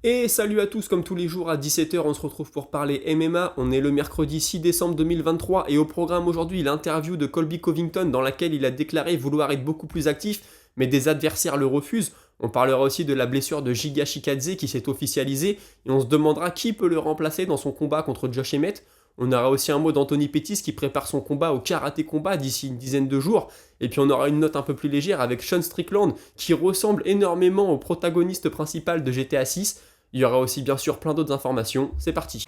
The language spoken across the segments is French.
Et salut à tous, comme tous les jours à 17h, on se retrouve pour parler MMA. On est le mercredi 6 décembre 2023 et au programme aujourd'hui l'interview de Colby Covington dans laquelle il a déclaré vouloir être beaucoup plus actif, mais des adversaires le refusent. On parlera aussi de la blessure de Giga Chikadze qui s'est officialisée et on se demandera qui peut le remplacer dans son combat contre Josh Emmett. On aura aussi un mot d'Anthony Pettis qui prépare son combat au karaté combat d'ici une dizaine de jours. Et puis on aura une note un peu plus légère avec Sean Strickland qui ressemble énormément au protagoniste principal de GTA 6. Il y aura aussi bien sûr plein d'autres informations. C'est parti.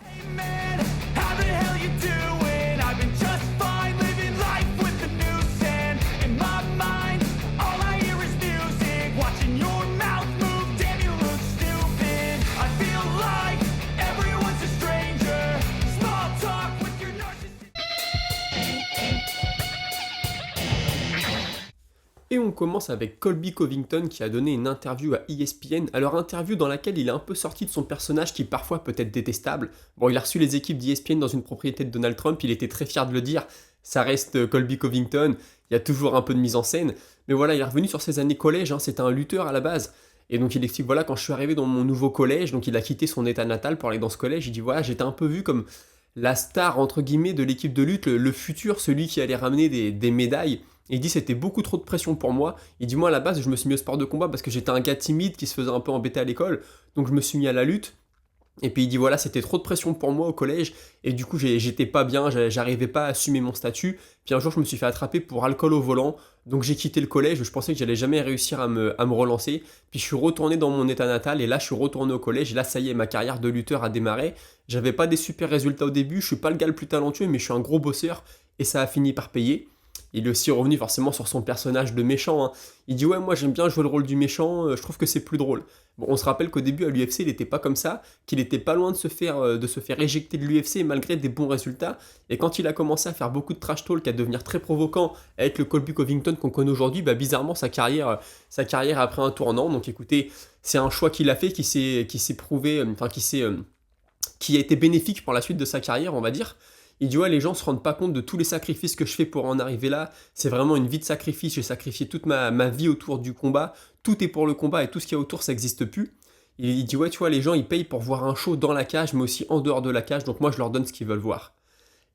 Et on commence avec Colby Covington qui a donné une interview à ESPN. Alors interview dans laquelle il est un peu sorti de son personnage qui parfois peut être détestable. Bon, il a reçu les équipes d'ESPN dans une propriété de Donald Trump, il était très fier de le dire. Ça reste Colby Covington, il y a toujours un peu de mise en scène. Mais voilà, il est revenu sur ses années collège, c'était un lutteur à la base. Et donc il explique, voilà, quand je suis arrivé dans mon nouveau collège, donc il a quitté son état natal pour aller dans ce collège, il dit, voilà, j'étais un peu vu comme la star, entre guillemets, de l'équipe de lutte, le futur, celui qui allait ramener des médailles. Et il dit c'était beaucoup trop de pression pour moi. Il dit moi à la base je me suis mis au sport de combat parce que j'étais un gars timide qui se faisait un peu embêter à l'école. Donc je me suis mis à la lutte. Et puis il dit voilà c'était trop de pression pour moi au collège. Et du coup j'étais pas bien, j'arrivais pas à assumer mon statut. Puis un jour je me suis fait attraper pour alcool au volant. Donc j'ai quitté le collège, je pensais que j'allais jamais réussir à me relancer. Puis je suis retourné dans mon état natal et là je suis retourné au collège. Et là ça y est ma carrière de lutteur a démarré. J'avais pas des super résultats au début, je suis pas le gars le plus talentueux mais je suis un gros bosseur. Et ça a fini par payer. Il est aussi revenu forcément sur son personnage de méchant. Il dit ouais moi j'aime bien jouer le rôle du méchant, je trouve que c'est plus drôle. Bon on se rappelle qu'au début à l'UFC il n'était pas comme ça, qu'il était pas loin de se faire éjecter de l'UFC malgré des bons résultats. Et quand il a commencé à faire beaucoup de trash talk, à devenir très provoquant, à être le Colby Covington qu'on connaît aujourd'hui, bah bizarrement sa carrière a pris un tournant. Donc écoutez, c'est un choix qu'il a fait qui s'est prouvé, qui a été bénéfique pour la suite de sa carrière on va dire. Il dit ouais les gens se rendent pas compte de tous les sacrifices que je fais pour en arriver là, c'est vraiment une vie de sacrifice, j'ai sacrifié toute ma vie autour du combat, tout est pour le combat et tout ce qu'il y a autour ça n'existe plus. Il dit ouais tu vois les gens ils payent pour voir un show dans la cage mais aussi en dehors de la cage donc moi je leur donne ce qu'ils veulent voir.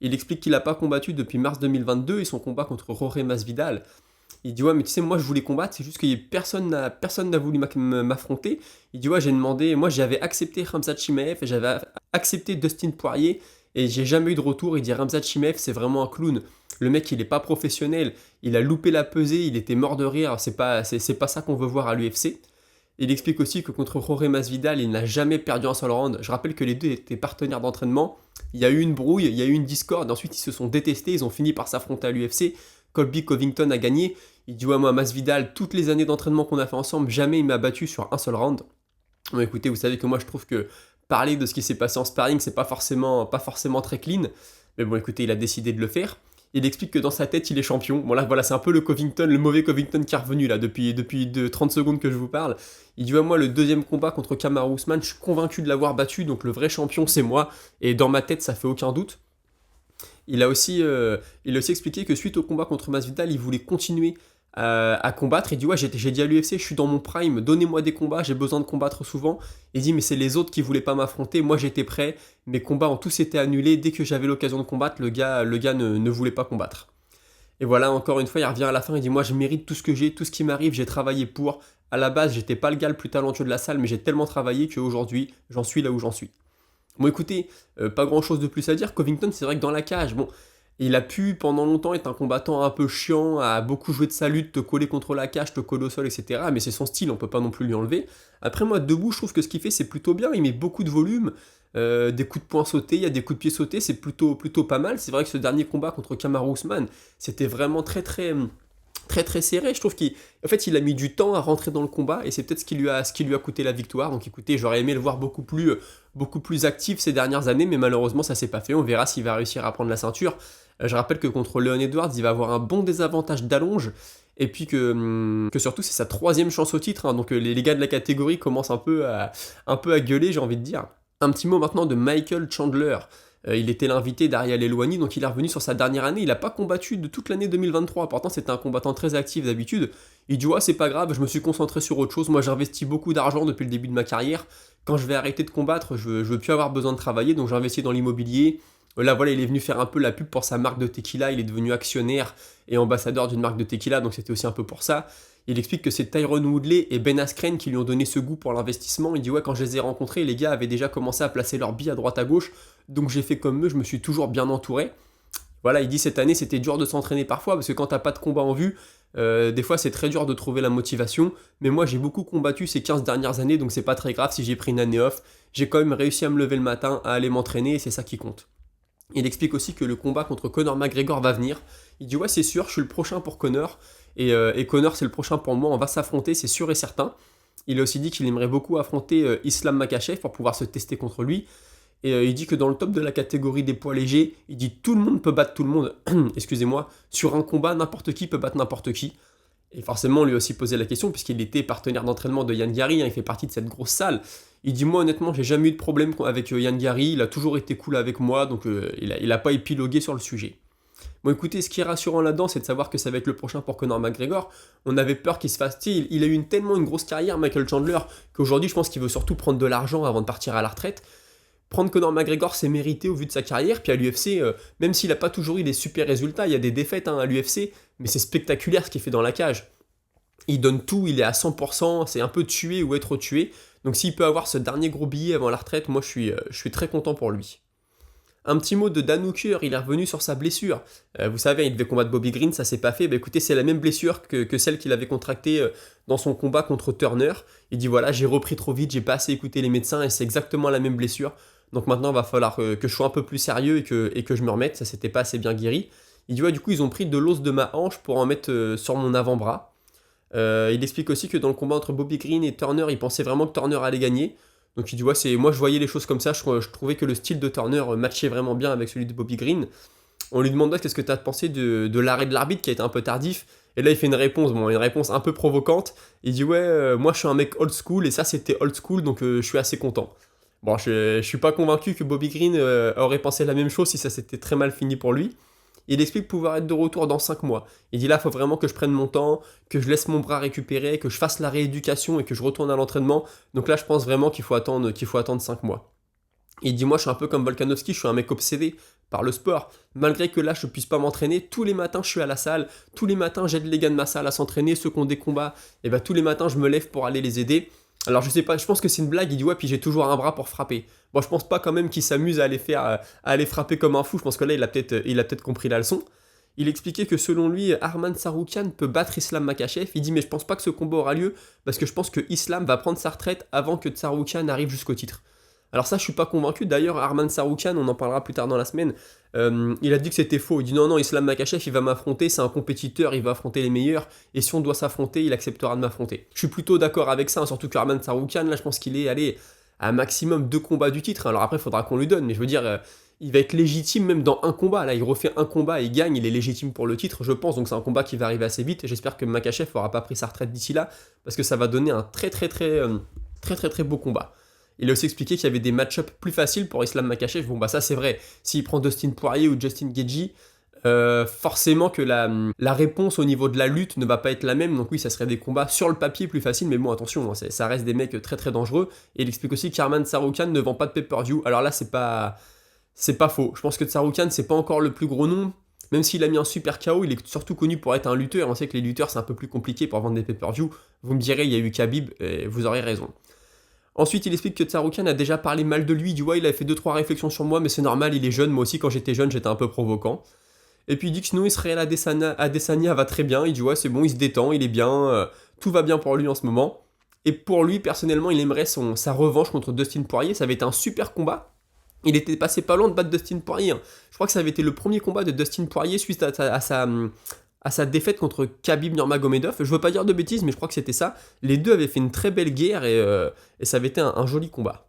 Il explique qu'il n'a pas combattu depuis mars 2022 et son combat contre Jorge Masvidal. Il dit ouais mais tu sais moi je voulais combattre c'est juste que personne n'a voulu m'affronter. Il dit ouais j'ai demandé, moi j'avais accepté Khamzat Chimaev et j'avais accepté Dustin Poirier et j'ai jamais eu de retour. Il dit Khamzat Chimaev c'est vraiment un clown. Le mec il est pas professionnel, il a loupé la pesée, il était mort de rire, c'est pas ça qu'on veut voir à l'UFC. Il explique aussi que contre Jorge Masvidal, il n'a jamais perdu un seul round. Je rappelle que les deux étaient partenaires d'entraînement. Il y a eu une brouille, il y a eu une discorde, ensuite ils se sont détestés, ils ont fini par s'affronter à l'UFC. Colby Covington a gagné. Il dit ouais moi Masvidal, toutes les années d'entraînement qu'on a fait ensemble, jamais il m'a battu sur un seul round. Bon écoutez, vous savez que moi je trouve que parler de ce qui s'est passé en sparring, c'est pas forcément très clean. Mais bon écoutez, il a décidé de le faire. Il explique que dans sa tête, il est champion. Bon là, voilà, c'est un peu le Covington, le mauvais Covington qui est revenu là depuis 30 secondes que je vous parle. Il dit ouais, moi le deuxième combat contre Kamaru Usman, je suis convaincu de l'avoir battu, donc le vrai champion c'est moi. Et dans ma tête, ça fait aucun doute. Il a aussi expliqué que suite au combat contre Masvidal, il voulait continuer à combattre. Il dit ouais, j'ai dit à l'UFC, je suis dans mon prime, donnez-moi des combats, j'ai besoin de combattre souvent. Il dit mais c'est les autres qui voulaient pas m'affronter, moi j'étais prêt, mes combats ont tous été annulés, dès que j'avais l'occasion de combattre, le gars ne voulait pas combattre. Et voilà, encore une fois, il revient à la fin, il dit moi je mérite tout ce que j'ai, tout ce qui m'arrive, j'ai travaillé pour. À la base, j'étais pas le gars le plus talentueux de la salle, mais j'ai tellement travaillé qu'aujourd'hui, j'en suis là où j'en suis. Bon écoutez, pas grand chose de plus à dire. Covington, c'est vrai que dans la cage, bon, il a pu pendant longtemps être un combattant un peu chiant, à beaucoup jouer de sa lutte, te coller contre la cage, te coller au sol, etc. Mais c'est son style, on peut pas non plus lui enlever. Après moi, debout, je trouve que ce qu'il fait, c'est plutôt bien. Il met beaucoup de volume, des coups de poing sautés, il y a des coups de pied sautés, c'est plutôt pas mal. C'est vrai que ce dernier combat contre Kamaru Usman, c'était vraiment très très très très serré. Je trouve qu'il a mis du temps à rentrer dans le combat et c'est peut-être ce qui lui a coûté la victoire. Donc écoutez, j'aurais aimé le voir beaucoup plus actif ces dernières années, mais malheureusement ça s'est pas fait. On verra s'il va réussir à prendre la ceinture. Je rappelle que contre Leon Edwards, il va avoir un bon désavantage d'allonge. Et puis que surtout c'est sa troisième chance au titre, donc les gars de la catégorie commencent un peu à gueuler, j'ai envie de dire. Un petit mot maintenant de Michael Chandler. Il était l'invité d'Ariel Helwani, donc il est revenu sur sa dernière année. Il n'a pas combattu de toute l'année 2023. Pourtant, c'était un combattant très actif d'habitude. Il dit ouais, c'est pas grave, je me suis concentré sur autre chose. Moi, j'ai investi beaucoup d'argent depuis le début de ma carrière. quand je vais arrêter de combattre, je veux plus avoir besoin de travailler, donc j'investis dans l'immobilier. Là, voilà, il est venu faire un peu la pub pour sa marque de tequila, il est devenu actionnaire et ambassadeur d'une marque de tequila, donc c'était aussi un peu pour ça. Il explique que c'est Tyron Woodley et Ben Askren qui lui ont donné ce goût pour l'investissement. Il dit ouais, quand je les ai rencontrés, les gars avaient déjà commencé à placer leurs billes à droite à gauche, donc j'ai fait comme eux, je me suis toujours bien entouré. Voilà, il dit cette année c'était dur de s'entraîner parfois parce que quand t'as pas de combat en vue, des fois c'est très dur de trouver la motivation. Mais moi j'ai beaucoup combattu ces 15 dernières années donc c'est pas très grave si j'ai pris une année off. J'ai quand même réussi à me lever le matin, à aller m'entraîner et c'est ça qui compte. Il explique aussi que le combat contre Conor McGregor va venir. Il dit ouais c'est sûr, je suis le prochain pour Conor et Conor c'est le prochain pour moi, on va s'affronter, c'est sûr et certain. Il a aussi dit qu'il aimerait beaucoup affronter Islam Makhachev pour pouvoir se tester contre lui. Et il dit que dans le top de la catégorie des poids légers, il dit tout le monde peut battre tout le monde, excusez-moi, sur un combat, n'importe qui peut battre n'importe qui. Et forcément, on lui a aussi posé la question, puisqu'il était partenaire d'entraînement de Yann Gary, il fait partie de cette grosse salle. Il dit moi honnêtement, j'ai jamais eu de problème avec Yann Gary, il a toujours été cool avec moi, donc il a pas épilogué sur le sujet. Bon écoutez, ce qui est rassurant là-dedans, c'est de savoir que ça va être le prochain pour Conor McGregor. On avait peur qu'il se fasse... Il a eu tellement une grosse carrière, Michael Chandler, qu'aujourd'hui je pense qu'il veut surtout prendre de l'argent avant de partir à la retraite. Prendre Conor McGregor, c'est mérité au vu de sa carrière, puis à l'UFC, même s'il n'a pas toujours eu des super résultats, il y a des défaites à l'UFC, mais c'est spectaculaire ce qu'il fait dans la cage. Il donne tout, il est à 100%, c'est un peu tuer ou être tué, donc s'il peut avoir ce dernier gros billet avant la retraite, moi je suis très content pour lui. Un petit mot de Dan Hooker, il est revenu sur sa blessure. Vous savez, il devait combattre Bobby Green, ça s'est pas fait. Bah, écoutez, c'est la même blessure que celle qu'il avait contractée dans son combat contre Turner. Il dit voilà, j'ai repris trop vite, j'ai pas assez écouté les médecins et c'est exactement la même blessure. Donc maintenant, il va falloir que je sois un peu plus sérieux et que je me remette. Ça s'était pas assez bien guéri. Il dit ouais, du coup, ils ont pris de l'os de ma hanche pour en mettre sur mon avant-bras. Il explique aussi que dans le combat entre Bobby Green et Turner, il pensait vraiment que Turner allait gagner. Donc il dit ouais, moi je voyais les choses comme ça, je trouvais que le style de Turner matchait vraiment bien avec celui de Bobby Green. On lui demande qu'est-ce que tu as pensé de l'arrêt de l'arbitre qui a été un peu tardif. Et là il fait une réponse un peu provocante. Il dit ouais, moi je suis un mec old school et ça c'était old school donc je suis assez content. Bon, je suis pas convaincu que Bobby Green aurait pensé la même chose si ça s'était très mal fini pour lui. Il explique pouvoir être de retour dans 5 mois. Il dit là, il faut vraiment que je prenne mon temps, que je laisse mon bras récupérer, que je fasse la rééducation et que je retourne à l'entraînement. Donc là, je pense vraiment qu'il faut attendre 5 mois. Il dit moi, je suis un peu comme Volkanovski, je suis un mec obsédé par le sport. Malgré que là, je ne puisse pas m'entraîner, tous les matins, je suis à la salle. Tous les matins, j'aide les gars de ma salle à s'entraîner, ceux qui ont des combats. Et tous les matins, je me lève pour aller les aider. Alors je sais pas, je pense que c'est une blague, il dit ouais, puis j'ai toujours un bras pour frapper. Bon, je pense pas quand même qu'il s'amuse à aller frapper comme un fou, je pense que là il a peut-être compris la leçon. Il expliquait que selon lui, Arman Tsarukyan peut battre Islam Makhachev. Il dit mais je pense pas que ce combat aura lieu parce que je pense que Islam va prendre sa retraite avant que Tsarukyan arrive jusqu'au titre. Alors ça, je suis pas convaincu. D'ailleurs, Arman Tsarukyan, on en parlera plus tard dans la semaine, il a dit que c'était faux. Il dit non, Islam Makhachev, il va m'affronter, c'est un compétiteur, il va affronter les meilleurs, et si on doit s'affronter, il acceptera de m'affronter. Je suis plutôt d'accord avec ça, surtout que Arman Tsarukyan, là, je pense qu'il est allé à un maximum 2 combats du titre. Alors après, il faudra qu'on lui donne, mais je veux dire, il va être légitime même dans un combat. Là, il refait un combat et il gagne, il est légitime pour le titre, je pense. Donc c'est un combat qui va arriver assez vite, et j'espère que Makhachev n'aura pas pris sa retraite d'ici là, parce que ça va donner un très beau combat. Il a aussi expliqué qu'il y avait des match-ups plus faciles pour Islam Makhachev. Bon, ça c'est vrai. S'il prend Dustin Poirier ou Justin Gaethje, forcément que la réponse au niveau de la lutte ne va pas être la même. Donc oui, ça serait des combats sur le papier plus faciles. Mais bon, attention, hein, ça reste des mecs très dangereux. Et il explique aussi qu'Arman Tsarukyan ne vend pas de pay-per-view. Alors là, c'est pas faux. Je pense que Tsarukyan, c'est pas encore le plus gros nom. Même s'il a mis un super KO, il est surtout connu pour être un lutteur. On sait que les lutteurs, c'est un peu plus compliqué pour vendre des pay-per-view. Vous me direz, il y a eu Khabib, et vous aurez raison. Ensuite, il explique que Tsarukyan a déjà parlé mal de lui. Il dit ouais, il a fait 2-3 réflexions sur moi, mais c'est normal, il est jeune. Moi aussi, quand j'étais jeune, j'étais un peu provoquant. Et puis il dit que sinon, Israël Adesanya va très bien. Il dit ouais, c'est bon, il se détend, il est bien. Tout va bien pour lui en ce moment. Et pour lui, personnellement, il aimerait sa revanche contre Dustin Poirier. Ça avait été un super combat. Il était passé pas loin de battre Dustin Poirier. Je crois que ça avait été le premier combat de Dustin Poirier suite à sa défaite contre Khabib Nurmagomedov. Je veux pas dire de bêtises, mais je crois que c'était ça. Les deux avaient fait une très belle guerre et ça avait été un joli combat.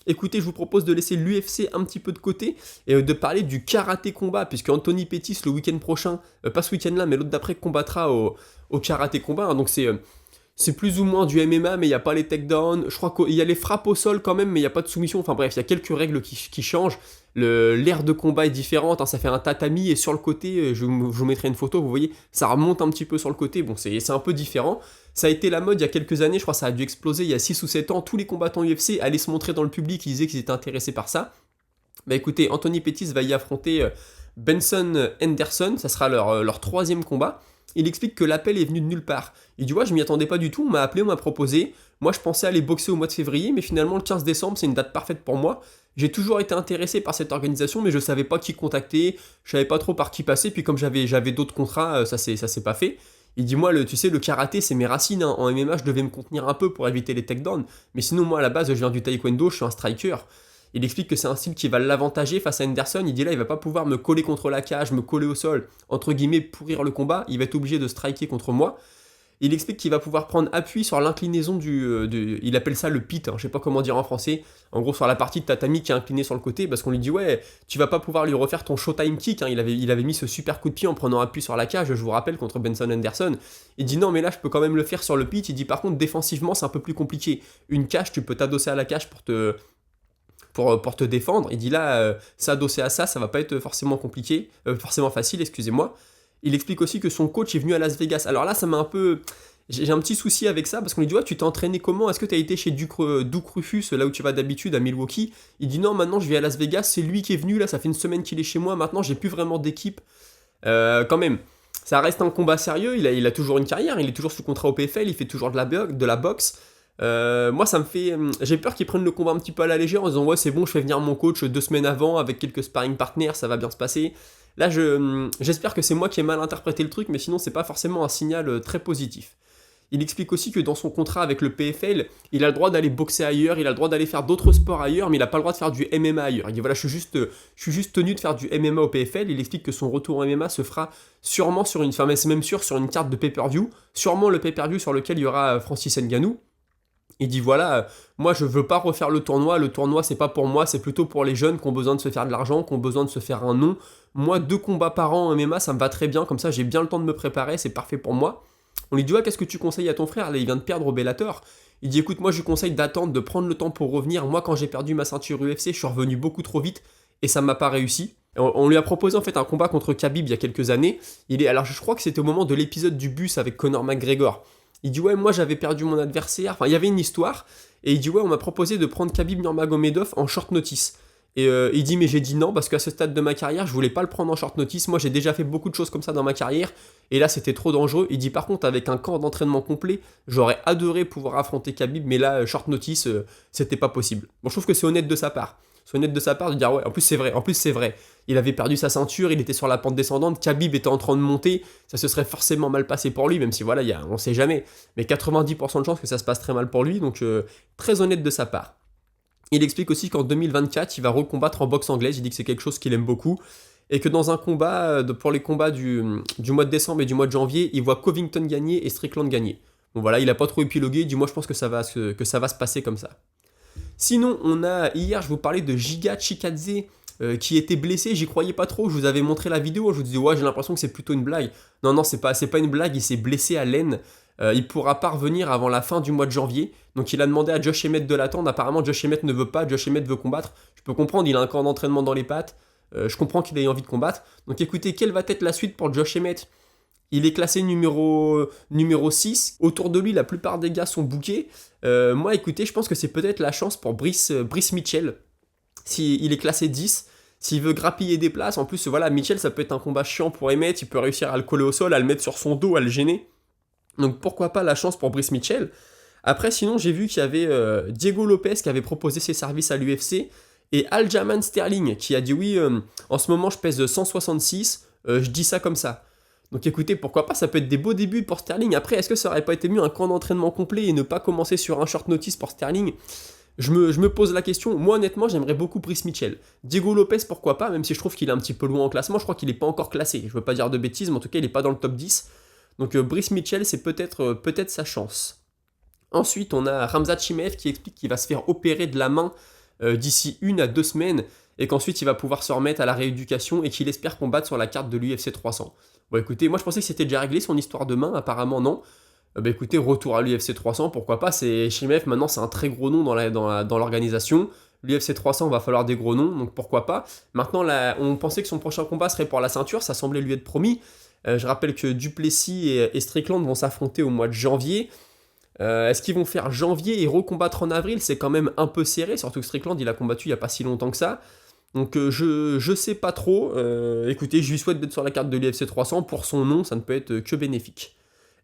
Écoutez, je vous propose de laisser l'UFC un petit peu de côté et de parler du karaté combat, puisque Anthony Pettis, le week-end prochain, pas ce week-end-là, mais l'autre d'après, combattra au karaté combat. Donc c'est C'est plus ou moins du MMA, mais il n'y a pas les takedowns. Je crois qu'il y a les frappes au sol quand même, mais il n'y a pas de soumission. Enfin bref, il y a quelques règles qui changent. L'aire de combat est différente, hein, ça fait un tatami, et sur le côté, je vous mettrai une photo, vous voyez, ça remonte un petit peu sur le côté. Bon, c'est un peu différent. Ça a été la mode il y a quelques années, je crois que ça a dû exploser il y a 6 ou 7 ans. Tous les combattants UFC allaient se montrer dans le public, ils disaient qu'ils étaient intéressés par ça. Bah écoutez, Anthony Pettis va y affronter Benson Henderson, ça sera leur troisième combat. Il explique que l'appel est venu de nulle part. Il dit ouais, je m'y attendais pas du tout, on m'a appelé, on m'a proposé. Moi je pensais aller boxer au mois de février, mais finalement le 15 décembre c'est une date parfaite pour moi. J'ai toujours été intéressé par cette organisation, mais je savais pas qui contacter, je savais pas trop par qui passer, puis comme j'avais d'autres contrats, ça s'est pas fait. Il dit moi, tu sais, le karaté c'est mes racines, hein. En MMA je devais me contenir un peu pour éviter les takedowns, mais sinon moi à la base je viens du taekwondo, je suis un striker. Il explique que c'est un style qui va l'avantager face à Henderson. Il dit là, il va pas pouvoir me coller contre la cage, me coller au sol, entre guillemets, pourrir le combat. Il va être obligé de striker contre moi. Il explique qu'il va pouvoir prendre appui sur l'inclinaison il appelle ça le pit, hein, je sais pas comment dire en français. En gros, sur la partie de tatami qui est inclinée sur le côté, parce qu'on lui dit ouais, tu vas pas pouvoir lui refaire ton showtime kick. Hein. Il avait mis ce super coup de pied en prenant appui sur la cage, je vous rappelle, contre Benson Henderson. Il dit non, mais là, je peux quand même le faire sur le pit. Il dit par contre, défensivement, c'est un peu plus compliqué. Une cage, tu peux t'adosser à la cage pour te défendre. Il dit là, s'adosser à ça, ça va pas être forcément compliqué, forcément facile, excusez-moi. Il explique aussi que son coach est venu à Las Vegas. Alors là, ça m'a un peu... J'ai un petit souci avec ça, parce qu'on lui dit, ouais, tu t'es entraîné comment? Est-ce que tu as été chez Duke Rufus, là où tu vas d'habitude, à Milwaukee? Il dit, non, maintenant je vais à Las Vegas, c'est lui qui est venu, là, ça fait une semaine qu'il est chez moi, maintenant j'ai plus vraiment d'équipe. Quand même, ça reste un combat sérieux, il a toujours une carrière, il est toujours sous contrat au PFL, il fait toujours de la boxe. Moi ça me fait... J'ai peur qu'ils prennent le combat un petit peu à la légère en disant ouais c'est bon, je fais venir mon coach 2 semaines avant avec quelques sparring partners, ça va bien se passer. Là j'espère que c'est moi qui ai mal interprété le truc, mais sinon c'est pas forcément un signal très positif. Il explique aussi que dans son contrat avec le PFL, il a le droit d'aller boxer ailleurs, il a le droit d'aller faire d'autres sports ailleurs, mais il n'a pas le droit de faire du MMA ailleurs. Il dit voilà, je suis juste tenu de faire du MMA au PFL. Il explique que son retour au MMA se fera sûrement sur c'est même sûr, sur une carte de pay-per-view, sûrement le pay-per-view sur lequel il y aura Francis Ngannou. Il dit voilà, moi je veux pas refaire le tournoi c'est pas pour moi, c'est plutôt pour les jeunes qui ont besoin de se faire de l'argent, qui ont besoin de se faire un nom. Moi 2 combats par an en MMA ça me va très bien, comme ça j'ai bien le temps de me préparer, c'est parfait pour moi. On lui dit ouais, qu'est-ce que tu conseilles à ton frère, là il vient de perdre au Bellator. Il dit écoute, moi je lui conseille d'attendre, de prendre le temps pour revenir, moi quand j'ai perdu ma ceinture UFC je suis revenu beaucoup trop vite et ça m'a pas réussi. On lui a proposé en fait un combat contre Khabib il y a quelques années. Alors je crois que c'était au moment de l'épisode du bus avec Conor McGregor. Il dit ouais, moi j'avais perdu mon adversaire, enfin il y avait une histoire, et il dit ouais, on m'a proposé de prendre Khabib Nurmagomedov en short notice. Et il dit mais j'ai dit non parce qu'à ce stade de ma carrière je voulais pas le prendre en short notice, moi j'ai déjà fait beaucoup de choses comme ça dans ma carrière, et là c'était trop dangereux. Il dit par contre avec un camp d'entraînement complet, j'aurais adoré pouvoir affronter Khabib, mais là short notice c'était pas possible. Bon, je trouve que c'est honnête de sa part. C'est honnête de sa part de dire ouais, en plus c'est vrai. Il avait perdu sa ceinture, il était sur la pente descendante, Khabib était en train de monter, ça se serait forcément mal passé pour lui, même si voilà, on sait jamais. Mais 90% de chances que ça se passe très mal pour lui, donc très honnête de sa part. Il explique aussi qu'en 2024, il va recombattre en boxe anglaise, il dit que c'est quelque chose qu'il aime beaucoup, et que dans un combat, pour les combats du mois de décembre et du mois de janvier, il voit Covington gagner et Strickland gagner. Bon voilà, il a pas trop épilogué, il dit moi je pense que ça va se passer comme ça. Sinon, hier, je vous parlais de Giga Chikadze qui était blessé, j'y croyais pas trop, je vous avais montré la vidéo, je vous disais ouais, j'ai l'impression que c'est plutôt une blague. Non, c'est pas une blague, il s'est blessé à l'aine. Il pourra pas revenir avant la fin du mois de janvier, donc il a demandé à Josh Emmett de l'attendre. Apparemment Josh Emmett ne veut pas, Josh Emmett veut combattre. Je peux comprendre, il a un camp d'entraînement dans les pattes, je comprends qu'il ait envie de combattre. Donc écoutez, quelle va être la suite pour Josh Emmett? Il est classé numéro 6. Autour de lui, la plupart des gars sont bookés. Moi, écoutez, je pense que c'est peut-être la chance pour Brice Mitchell. S'il est classé 10, s'il veut grappiller des places. En plus, voilà, Mitchell, ça peut être un combat chiant pour Emmett. Il peut réussir à le coller au sol, à le mettre sur son dos, à le gêner. Donc pourquoi pas la chance pour Brice Mitchell. Après, sinon, j'ai vu qu'il y avait Diego Lopez qui avait proposé ses services à l'UFC. Et Aljamain Sterling qui a dit oui, en ce moment, je pèse 166. Je dis ça comme ça. Donc écoutez, pourquoi pas, ça peut être des beaux débuts pour Sterling. Après, est-ce que ça aurait pas été mieux un camp d'entraînement complet et ne pas commencer sur un short notice pour Sterling? Je me pose la question. Moi, honnêtement, j'aimerais beaucoup Brice Mitchell. Diego Lopez, pourquoi pas, même si je trouve qu'il est un petit peu loin en classement. Je crois qu'il n'est pas encore classé. Je veux pas dire de bêtises, mais en tout cas, il n'est pas dans le top 10. Donc Brice Mitchell, c'est peut-être sa chance. Ensuite, on a Khamzat Chimaev qui explique qu'il va se faire opérer de la main d'ici 1 à 2 semaines et qu'ensuite il va pouvoir se remettre à la rééducation et qu'il espère combattre sur la carte de l'UFC 300. Bon écoutez, moi je pensais que c'était déjà réglé son histoire de main, apparemment non. Bah écoutez, retour à l'UFC 300, pourquoi pas, c'est Chimaev maintenant c'est un très gros nom dans l'organisation. L'UFC 300 va falloir des gros noms, donc pourquoi pas. Maintenant, là, on pensait que son prochain combat serait pour la ceinture, ça semblait lui être promis. Je rappelle que Duplessis et Strickland vont s'affronter au mois de janvier. Est-ce qu'ils vont faire janvier et recombattre en avril? C'est quand même un peu serré, surtout que Strickland il a combattu il n'y a pas si longtemps que ça. Donc je sais pas trop. Écoutez, je lui souhaite d'être sur la carte de l'UFC 300. Pour son nom, ça ne peut être que bénéfique.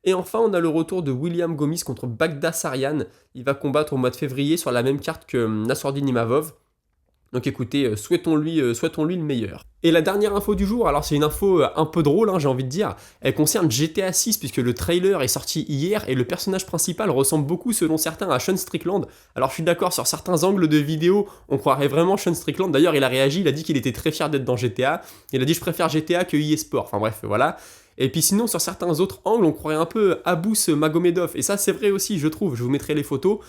Et enfin, on a le retour de William Gomis contre Bagda Sarian. Il va combattre au mois de février sur la même carte que Nassourdine Imavov. Donc écoutez, souhaitons-lui le meilleur. Et la dernière info du jour, alors c'est une info un peu drôle, j'ai envie de dire, elle concerne GTA 6 puisque le trailer est sorti hier et le personnage principal ressemble beaucoup selon certains à Sean Strickland. Alors je suis d'accord, sur certains angles de vidéo, on croirait vraiment Sean Strickland. D'ailleurs il a réagi, il a dit qu'il était très fier d'être dans GTA. Il a dit je préfère GTA que EA Sport, enfin bref, voilà. Et puis sinon sur certains autres angles, on croirait un peu Abous Magomedov. Et ça c'est vrai aussi, je trouve, je vous mettrai les photos.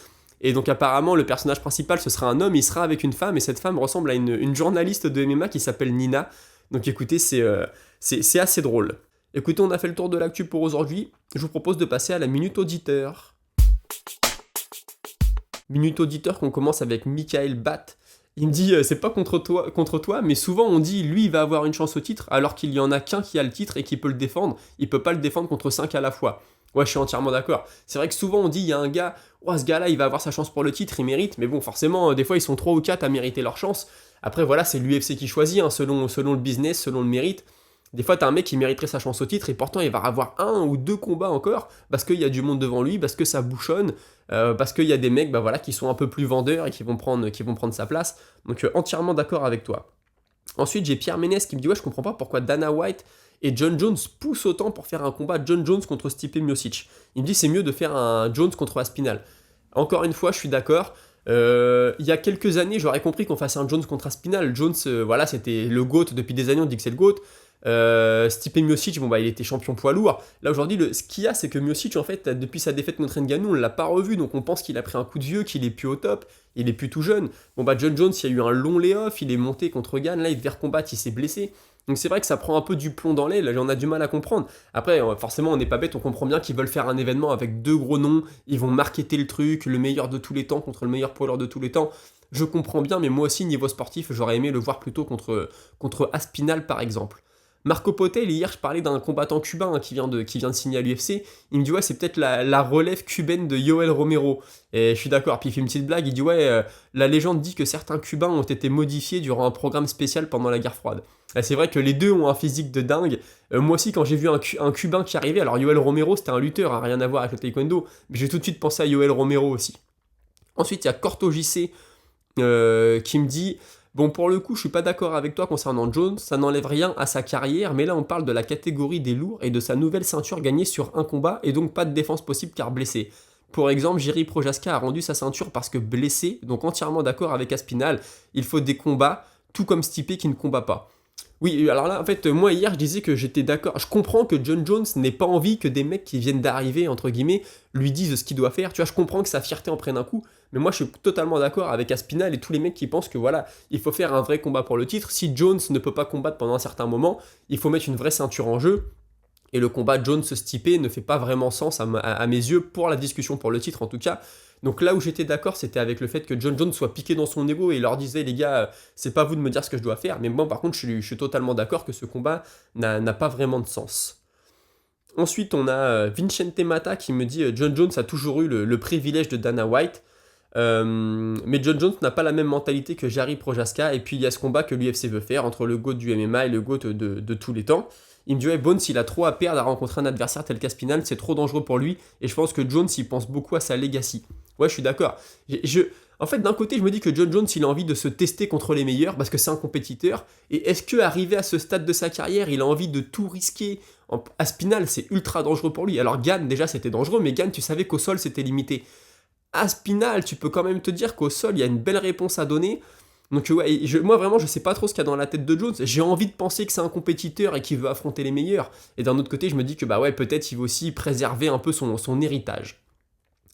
Et donc apparemment le personnage principal ce sera un homme, il sera avec une femme et cette femme ressemble à une journaliste de MMA qui s'appelle Nina. Donc écoutez, c'est assez drôle. Écoutez, on a fait le tour de l'actu pour aujourd'hui, je vous propose de passer à la Minute Auditeur. Minute Auditeur qu'on commence avec Michael Batt. Il me dit, c'est pas contre toi, mais souvent on dit, lui il va avoir une chance au titre, alors qu'il y en a qu'un qui a le titre et qui peut le défendre, il peut pas le défendre contre 5 à la fois. Ouais, je suis entièrement d'accord. C'est vrai que souvent on dit, il y a un gars, oh, ce gars-là, il va avoir sa chance pour le titre, il mérite, mais bon, forcément, des fois, ils sont 3 ou 4 à mériter leur chance. Après, voilà, c'est l'UFC qui choisit, selon le business, selon le mérite. Des fois, t'as un mec qui mériterait sa chance au titre, et pourtant, il va avoir 1 ou 2 combats encore, parce qu'il y a du monde devant lui, parce que ça bouchonne, parce qu'il y a des mecs, voilà, qui sont un peu plus vendeurs et qui vont prendre sa place. Donc, entièrement d'accord avec toi. Ensuite, j'ai Pierre Ménès qui me dit, ouais, je comprends pas pourquoi Dana White et John Jones poussent autant pour faire un combat John Jones contre Stipe Miocic. Il me dit c'est mieux de faire un Jones contre Aspinall. Encore une fois, je suis d'accord. Il y a quelques années, j'aurais compris qu'on fasse un Jones contre Aspinall. Jones, voilà, c'était le GOAT depuis des années, on dit que c'est le GOAT. Stipe Miocic, il était champion poids lourd. Là aujourd'hui, ce qu'il y a, c'est que Miocic, en fait, depuis sa défaite contre Ngannou, on l'a pas revu, donc on pense qu'il a pris un coup de vieux, qu'il est plus au top, il est plus tout jeune. John Jones, il y a eu un long layoff, il est monté contre Gann, là il devait recombattre, il s'est blessé. Donc c'est vrai que ça prend un peu du plomb dans l'aile, on a du mal à comprendre. Après, forcément, on n'est pas bête, on comprend bien qu'ils veulent faire un événement avec 2 gros noms, ils vont marketer le truc, le meilleur de tous les temps contre le meilleur poids lourd de tous les temps. Je comprends bien, mais moi aussi, niveau sportif, j'aurais aimé le voir plutôt contre Aspinall, par exemple. Marco Potel, hier, je parlais d'un combattant cubain qui vient de signer à l'UFC. Il me dit, ouais, c'est peut-être la relève cubaine de Yoel Romero. Et je suis d'accord. Puis il fait une petite blague. Il dit, ouais, la légende dit que certains Cubains ont été modifiés durant un programme spécial pendant la guerre froide. Et c'est vrai que les deux ont un physique de dingue. Moi aussi, quand j'ai vu un Cubain qui arrivait, alors Yoel Romero, c'était un lutteur, rien à voir avec le taekwondo, mais j'ai tout de suite pensé à Yoel Romero aussi. Ensuite, il y a Corto JC qui me dit. Bon, pour le coup, je suis pas d'accord avec toi concernant Jones, ça n'enlève rien à sa carrière, mais là on parle de la catégorie des lourds et de sa nouvelle ceinture gagnée sur un combat, et donc pas de défense possible car blessé. Pour exemple, Jiri Prochaska a rendu sa ceinture parce que blessé, donc entièrement d'accord avec Aspinall, il faut des combats, tout comme Stipe qui ne combat pas. Oui, alors là, en fait, moi hier, je disais que j'étais d'accord. Je comprends que John Jones n'ait pas envie que des mecs qui viennent d'arriver, entre guillemets, lui disent ce qu'il doit faire. Tu vois, je comprends que sa fierté en prenne un coup, mais moi, je suis totalement d'accord avec Aspinall et tous les mecs qui pensent que voilà, il faut faire un vrai combat pour le titre. Si Jones ne peut pas combattre pendant un certain moment, il faut mettre une vraie ceinture en jeu. Et le combat Jones-Stipe ne fait pas vraiment sens à mes yeux pour la discussion pour le titre en tout cas. Donc là où j'étais d'accord, c'était avec le fait que John Jones soit piqué dans son ego et leur disait les gars, c'est pas vous de me dire ce que je dois faire. Mais moi par contre, je suis totalement d'accord que ce combat n'a pas vraiment de sens. Ensuite, on a Vincente Mata qui me dit John Jones a toujours eu le privilège de Dana White. Mais John Jones n'a pas la même mentalité que Jiri Prochaska. Et puis il y a ce combat que l'UFC veut faire entre le GOAT du MMA et le GOAT de tous les temps. Il me dit, ouais, Bones, il a trop à perdre à rencontrer un adversaire tel qu'Aspinall, c'est trop dangereux pour lui, et je pense que Jones, il pense beaucoup à sa legacy. Ouais, je suis d'accord. En fait, d'un côté, je me dis que John Jones, il a envie de se tester contre les meilleurs, parce que c'est un compétiteur, et est-ce qu'arrivé à ce stade de sa carrière, il a envie de tout risquer? Aspinall, c'est ultra dangereux pour lui. Alors Gann, déjà, c'était dangereux, mais Gann, tu savais qu'au sol, c'était limité. Aspinall, tu peux quand même te dire qu'au sol, il y a une belle réponse à donner. Donc ouais, moi vraiment je sais pas trop ce qu'il y a dans la tête de Jones, j'ai envie de penser que c'est un compétiteur et qu'il veut affronter les meilleurs, et d'un autre côté je me dis que bah ouais peut-être il veut aussi préserver un peu son héritage.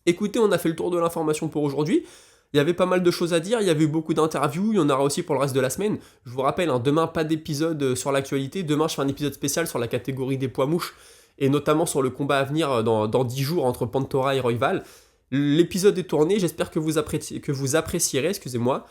Écoutez, on a fait le tour de l'information pour aujourd'hui, il y avait pas mal de choses à dire, il y avait eu beaucoup d'interviews, il y en aura aussi pour le reste de la semaine. Je vous rappelle, demain pas d'épisode sur l'actualité, demain je fais un épisode spécial sur la catégorie des poids mouches, et notamment sur le combat à venir dans 10 jours entre Pantora et Royval. L'épisode est tourné, j'espère que vous apprécierez, excusez-moi.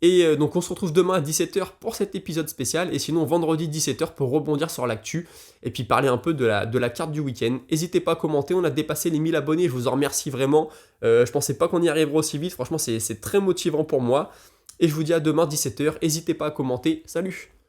Et donc on se retrouve demain à 17h pour cet épisode spécial, et sinon vendredi 17h pour rebondir sur l'actu, et puis parler un peu de la carte du week-end. N'hésitez pas à commenter, on a dépassé les 1000 abonnés, je vous en remercie vraiment. Je pensais pas qu'on y arriverait aussi vite, franchement c'est très motivant pour moi. Et je vous dis à demain 17h, n'hésitez pas à commenter, salut!